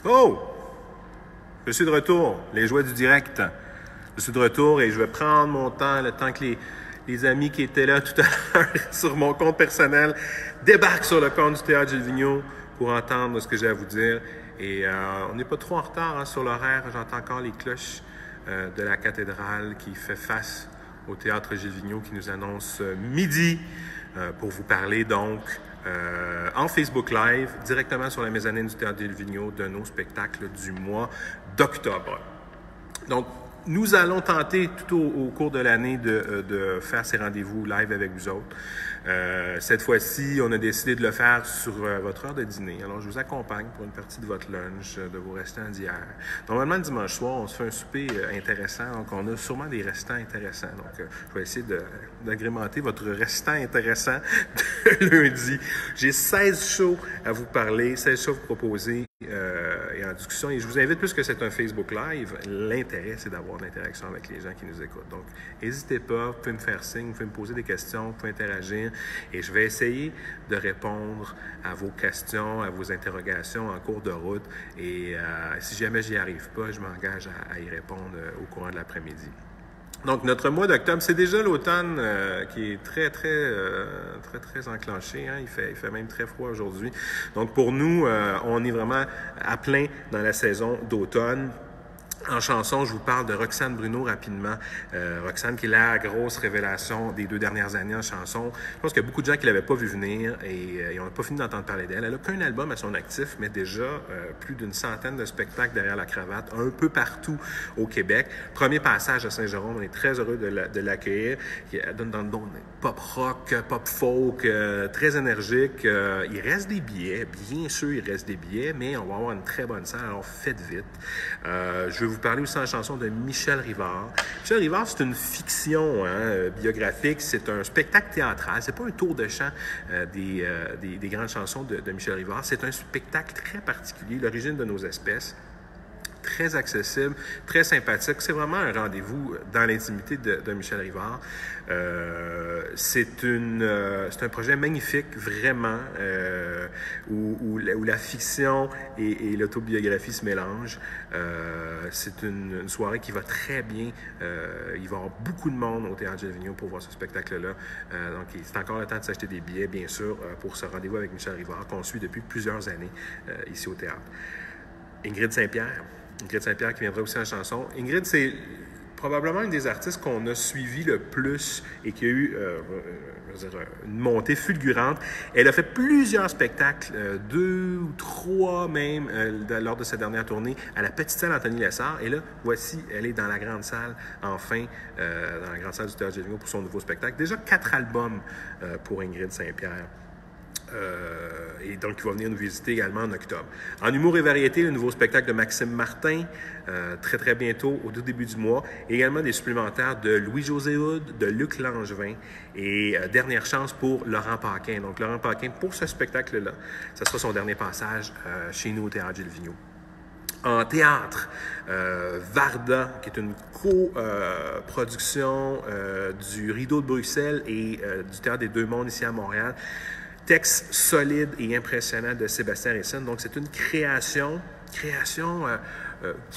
Oh! Je suis de retour, les joies du direct. Je suis de retour et je vais prendre mon temps, le temps que les amis qui étaient là tout à l'heure sur mon compte personnel débarquent sur le compte du Théâtre Gilles Vigneault pour entendre ce que j'ai à vous dire. Et on n'est pas trop en retard sur l'horaire. J'entends encore les cloches de la cathédrale qui fait face au Théâtre Gilles Vigneault qui nous annonce midi pour vous parler donc en Facebook Live, directement sur la mezzanine du Théâtre Gilles Vigneault de nos spectacles du mois d'octobre. Donc, nous allons tenter tout au cours de l'année de faire ces rendez-vous live avec vous autres. Cette fois-ci, on a décidé de le faire sur votre heure de dîner. Alors, je vous accompagne pour une partie de votre lunch, de vos restants d'hier. Normalement, le dimanche soir, on se fait un souper intéressant. Donc, on a sûrement des restants intéressants. Donc, je vais essayer d'agrémenter votre restant intéressant de lundi. J'ai 16 shows à vous parler, 16 shows à vous proposer et en discussion. Et je vous invite, puisque c'est un Facebook Live, l'intérêt, c'est d'avoir de l'interaction avec les gens qui nous écoutent. Donc, n'hésitez pas, vous pouvez me faire signe, vous pouvez me poser des questions, vous pouvez interagir. Et je vais essayer de répondre à vos questions, à vos interrogations en cours de route. Et si jamais j'y arrive pas, je m'engage à y répondre au courant de l'après-midi. Donc, notre mois d'octobre, c'est déjà l'automne qui est très enclenché. Hein? Il fait même très froid aujourd'hui. Donc, pour nous, on est vraiment à plein dans la saison d'automne. En chanson, je vous parle de Roxane Bruno rapidement. Roxane qui est la grosse révélation des 2 dernières années en chanson. Je pense qu'il y a beaucoup de gens qui ne l'avaient pas vu venir et on n'a pas fini d'entendre parler d'elle. Elle n'a qu'un album à son actif, mais déjà plus d'une centaine de spectacles derrière la cravate, un peu partout au Québec. Premier passage à Saint-Jérôme, on est très heureux de l'accueillir. Elle donne dans le don pop rock, pop folk, très énergique. Il reste des billets, bien sûr, il reste des billets, mais on va avoir une très bonne salle, alors faites vite. Je vais vous parler aussi en chanson de Michel Rivard. Michel Rivard, c'est une fiction biographique, c'est un spectacle théâtral, c'est pas un tour de chant des grandes chansons de Michel Rivard, c'est un spectacle très particulier, L'origine de nos espèces. Très accessible, très sympathique. C'est vraiment un rendez-vous dans l'intimité de Michel Rivard. C'est un projet magnifique, vraiment, où la fiction et l'autobiographie se mélangent. C'est une soirée qui va très bien. Il va y avoir beaucoup de monde au Théâtre Gilles Vigneault pour voir ce spectacle-là. Donc, c'est encore le temps de s'acheter des billets, bien sûr, pour ce rendez-vous avec Michel Rivard, qu'on suit depuis plusieurs années ici au théâtre. Ingrid Saint-Pierre qui viendra aussi en chanson. Ingrid, c'est probablement une des artistes qu'on a suivi le plus et qui a eu une montée fulgurante. Elle a fait plusieurs spectacles, 2 ou 3 même, lors de sa dernière tournée, à la petite salle Anthony Lessard. Et là, voici, elle est dans la grande salle, enfin, dans la grande salle du Théâtre Gilles Vigneault pour son nouveau spectacle. Déjà 4 albums pour Ingrid Saint-Pierre. Et donc, il va venir nous visiter également en octobre. En humour et variété, le nouveau spectacle de Maxime Martin, très bientôt, au tout début du mois. Et également des supplémentaires de Louis-José Hood, de Luc Langevin. Et dernière chance pour Laurent Paquin. Donc, Laurent Paquin, pour ce spectacle-là, ça sera son dernier passage chez nous au Théâtre Gilles Vigneault. En théâtre, Varda, qui est une co-production du Rideau de Bruxelles et du Théâtre des Deux Mondes ici à Montréal. Texte solide et impressionnant de Sébastien Racine. Donc, c'est une création qui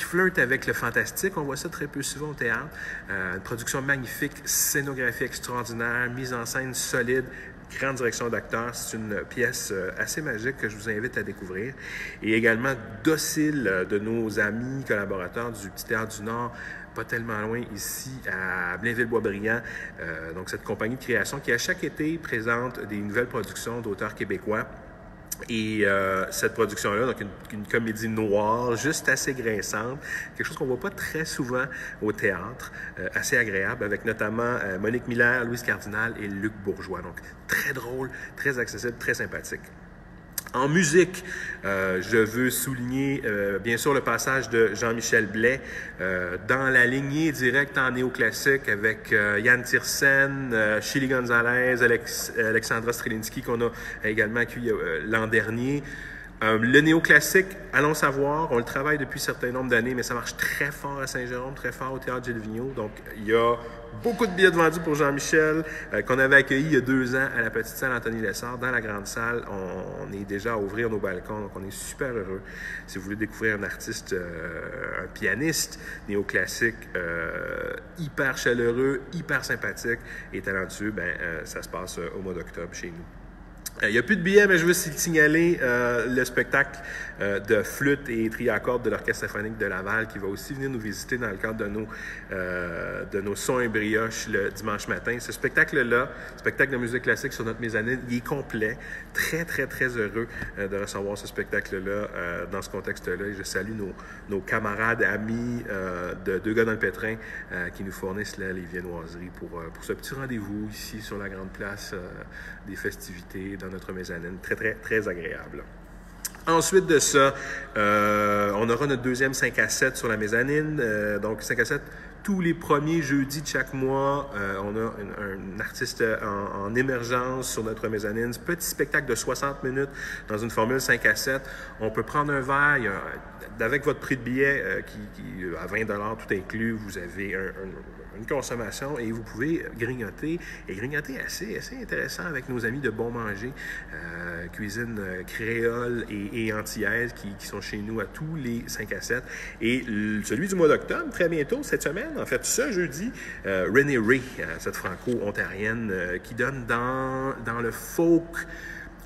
flirte avec le fantastique. On voit ça très peu souvent au théâtre. Une production magnifique, scénographie extraordinaire, mise en scène solide, grande direction d'acteur. C'est une pièce assez magique que je vous invite à découvrir. Et également Docile de nos amis collaborateurs du Petit Théâtre du Nord, pas tellement loin ici à Blainville-Boisbriand. Donc, cette compagnie de création qui, à chaque été, présente des nouvelles productions d'auteurs québécois. Et cette production-là, donc une comédie noire, juste assez grinçante, quelque chose qu'on ne voit pas très souvent au théâtre, assez agréable, avec notamment Monique Miller, Louise Cardinal et Luc Bourgeois. Donc, très drôle, très accessible, très sympathique. En musique, je veux souligner bien sûr le passage de Jean-Michel Blais dans la lignée directe en néoclassique avec Yann Tiersen, Chili Gonzalez, Alexandra Strelinski qu'on a également accueilli l'an dernier. Le néoclassique, allons savoir, on le travaille depuis un certain nombre d'années, mais ça marche très fort à Saint-Jérôme, très fort au Théâtre Gilles Vigneault. Donc, il y a beaucoup de billets de vendus pour Jean-Michel, qu'on avait accueilli il y a 2 ans à la petite salle Anthony Lessard. Dans la grande salle, on est déjà à ouvrir nos balcons, donc on est super heureux. Si vous voulez découvrir un artiste, un pianiste néoclassique, hyper chaleureux, hyper sympathique et talentueux, ça se passe au mois d'octobre chez nous. Il n'y a plus de billets, mais je veux signaler le spectacle de flûte et triacorde de l'Orchestre symphonique de Laval qui va aussi venir nous visiter dans le cadre de nos sons et brioches le dimanche matin. Ce spectacle-là, spectacle de musique classique sur notre mezzanine, il est complet. Très, très, très heureux de recevoir ce spectacle-là dans ce contexte-là. Et je salue nos camarades, amis de Deux gars dans le pétrin qui nous fournissent là, les viennoiseries pour ce petit rendez-vous ici sur la grande place des festivités dans notre mezzanine. Très, très, très agréable. Ensuite de ça, on aura notre deuxième 5 à 7 sur la mezzanine. Donc, 5 à 7, tous les premiers jeudis de chaque mois, on a un artiste en émergence sur notre mezzanine. Ce petit spectacle de 60 minutes dans une formule 5 à 7. On peut prendre un verre. Avec votre prix de billet qui à 20 $ tout inclus, vous avez une consommation et vous pouvez grignoter, et grignoter assez intéressant avec nos amis de Bon Manger, cuisine créole et antillaise qui sont chez nous à tous les 5 à 7. Et celui du mois d'octobre, très bientôt, cette semaine, en fait, ce jeudi, Renée Ray, cette franco-ontarienne qui donne dans le folk,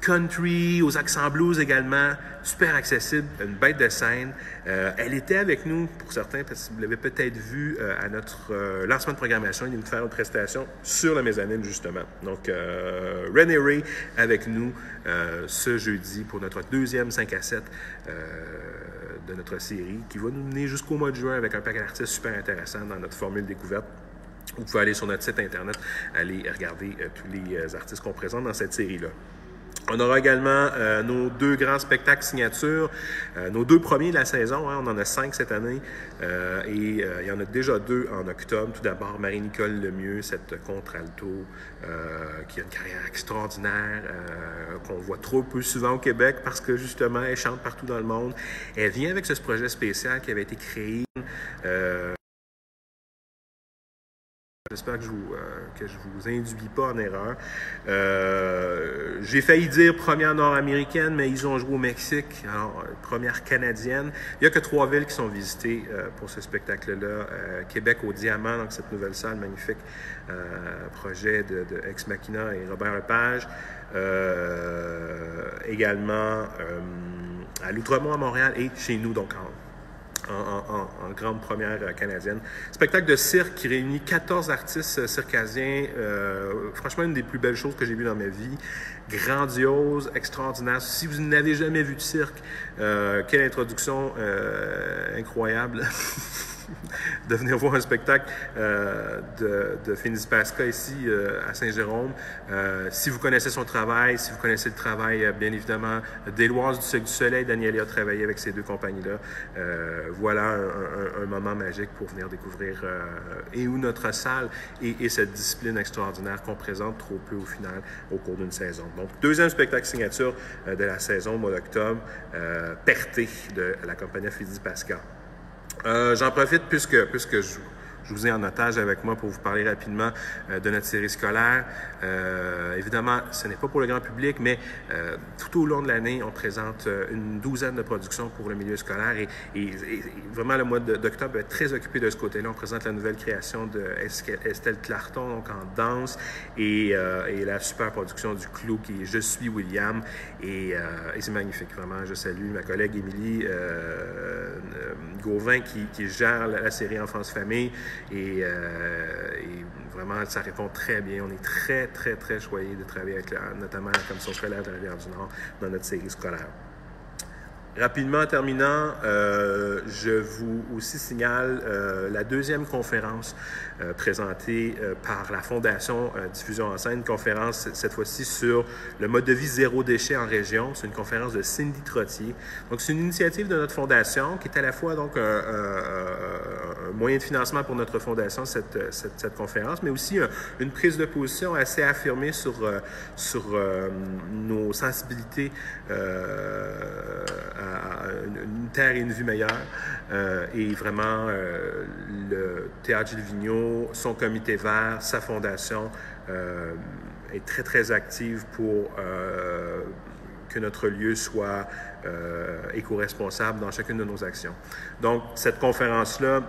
country, aux accents blues également, super accessible, une bête de scène. Elle était avec nous, pour certains, parce que vous l'avez peut-être vu à notre lancement de programmation, il est venu faire une prestation sur la mezzanine, justement. Donc, Renée Ray avec nous ce jeudi pour notre deuxième 5 à 7 de notre série, qui va nous mener jusqu'au mois de juin avec un paquet d'artistes super intéressant dans notre formule découverte. Vous pouvez aller sur notre site Internet, aller regarder tous les artistes qu'on présente dans cette série-là. On aura également nos 2 grands spectacles signatures, nos 2 premiers de la saison. On en a 5 cette année et il y en a déjà 2 en octobre. Tout d'abord, Marie-Nicole Lemieux, cette contre-alto qui a une carrière extraordinaire, qu'on voit trop peu souvent au Québec parce que justement, elle chante partout dans le monde. Elle vient avec ce projet spécial qui avait été créé. J'espère que je vous induis pas en erreur. J'ai failli dire première nord-américaine, mais ils ont joué au Mexique, alors première canadienne. Il n'y a que 3 villes qui sont visitées pour ce spectacle-là. Québec au Diamant, donc cette nouvelle salle magnifique, projet de Ex Machina et Robert Lepage. Également à l'Outremont à Montréal et chez nous, donc en grande première canadienne. Spectacle de cirque qui réunit 14 artistes circasiens. Franchement, une des plus belles choses que j'ai vues dans ma vie. Grandiose, extraordinaire. Si vous n'avez jamais vu de cirque, quelle introduction incroyable de venir voir un spectacle de Finis Pasca ici à Saint-Jérôme. Si vous connaissez son travail, si vous connaissez le travail, bien évidemment, d'Éloise du Cirque du Soleil, Daniel a travaillé avec ces 2 compagnies-là. Voilà un moment magique pour venir découvrir et où notre salle et cette discipline extraordinaire qu'on présente trop peu au final au cours d'une saison. Donc, 2e spectacle signature de la saison au mois d'octobre, Perté de la compagnie Finis Pasca. J'en profite puisque je vous ai en otage avec moi pour vous parler rapidement de notre série scolaire. Évidemment, ce n'est pas pour le grand public, mais tout au long de l'année, on présente une 12aine de productions pour le milieu scolaire et vraiment le mois d'octobre est très occupé de ce côté-là. On présente la nouvelle création de Estelle Clarton, donc en danse, et la super production du Clou qui est Je suis William, et c'est magnifique, vraiment. Je salue ma collègue Émilie Gauvin qui gère la série Enfance Famille. Et vraiment, ça répond très bien. On est très, très, très choyés de travailler avec notamment la Commission scolaire de la Rivière-du-Nord dans notre série scolaire. Rapidement, en terminant, je vous aussi signale la 2e conférence présentée par la Fondation Diffusion en scène, une conférence cette fois-ci sur le mode de vie zéro déchet en région. C'est une conférence de Cindy Trottier. Donc, c'est une initiative de notre fondation qui est à la fois donc un moyen de financement pour notre fondation, cette conférence, mais aussi une prise de position assez affirmée sur nos sensibilités à une terre et une vie meilleure. Et vraiment, le Théâtre Gilles Vigneault, son comité vert, sa fondation est très, très active pour que notre lieu soit éco-responsable dans chacune de nos actions. Donc, cette conférence-là,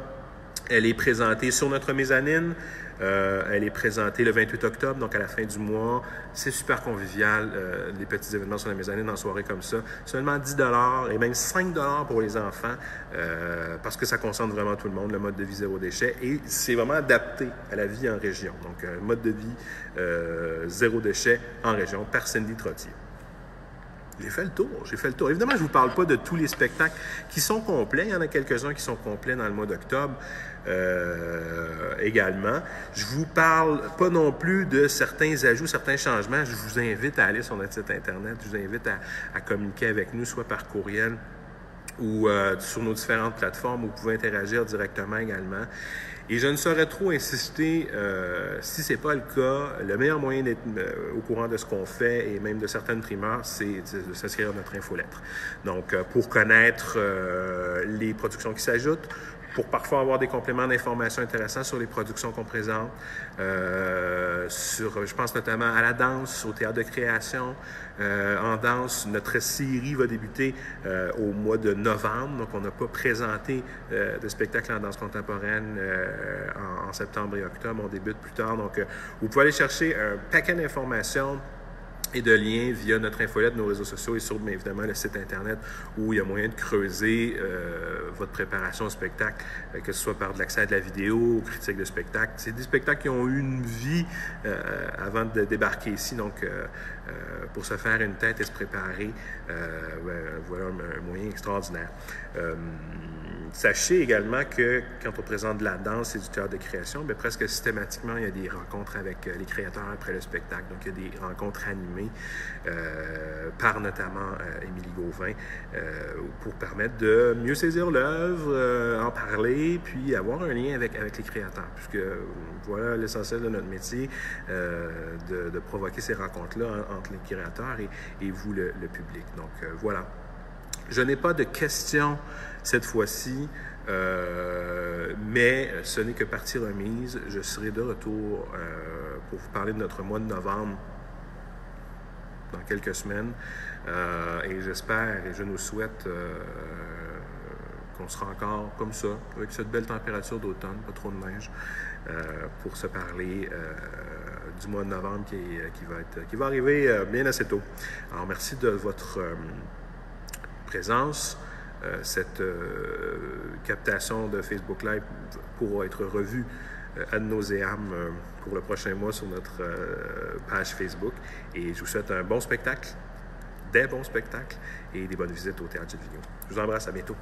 elle est présentée sur notre mezzanine. Elle est présentée le 28 octobre, donc à la fin du mois. C'est super convivial, les petits événements sur la mezzanine en soirée comme ça. Seulement 10 $ et même 5 $ pour les enfants, parce que ça concerne vraiment tout le monde, le mode de vie zéro déchet. Et c'est vraiment adapté à la vie en région. Donc, mode de vie zéro déchet en région par Cindy Trottier. J'ai fait le tour. Évidemment, je ne vous parle pas de tous les spectacles qui sont complets. Il y en a quelques-uns qui sont complets dans le mois d'octobre également. Je ne vous parle pas non plus de certains ajouts, certains changements. Je vous invite à aller sur notre site Internet. Je vous invite à communiquer avec nous, soit par courriel ou sur nos différentes plateformes où vous pouvez interagir directement également. Et je ne saurais trop insister, si ce n'est pas le cas, le meilleur moyen d'être au courant de ce qu'on fait et même de certaines primeurs, c'est de s'inscrire à notre infolettre. Donc, pour connaître les productions qui s'ajoutent, pour parfois avoir des compléments d'informations intéressants sur les productions qu'on présente, je pense notamment à la danse, au théâtre de création. En danse, notre série va débuter au mois de novembre, donc on n'a pas présenté de spectacle en danse contemporaine en septembre et octobre, on débute plus tard. Donc, vous pouvez aller chercher un paquet d'informations et de liens via notre infolette, nos réseaux sociaux et sur, bien évidemment, le site Internet où il y a moyen de creuser votre préparation au spectacle, que ce soit par de l'accès à de la vidéo, aux critiques de spectacle. C'est des spectacles qui ont eu une vie avant de débarquer ici, donc pour se faire une tête et se préparer, voilà un moyen extraordinaire. Sachez également que quand on présente de la danse et du théâtre de création, bien, presque systématiquement, il y a des rencontres avec les créateurs après le spectacle. Donc, il y a des rencontres animées par notamment Émilie Gauvin pour permettre de mieux saisir l'œuvre, en parler, puis avoir un lien avec les créateurs. Puisque voilà l'essentiel de notre métier, de provoquer ces rencontres-là entre les créateurs et vous, le public. Donc, voilà. Je n'ai pas de questions cette fois-ci, mais ce n'est que partie remise. Je serai de retour pour vous parler de notre mois de novembre dans quelques semaines. Et j'espère et je nous souhaite qu'on sera encore comme ça, avec cette belle température d'automne, pas trop de neige, pour se parler du mois de novembre qui va arriver bien assez tôt. Alors, merci de votre présence. Cette captation de Facebook Live pourra être revue ad nauseam pour le prochain mois sur notre page Facebook. Et je vous souhaite un bon spectacle, des bons spectacles et des bonnes visites au Théâtre Gilles Vigneault. Je vous embrasse, à bientôt.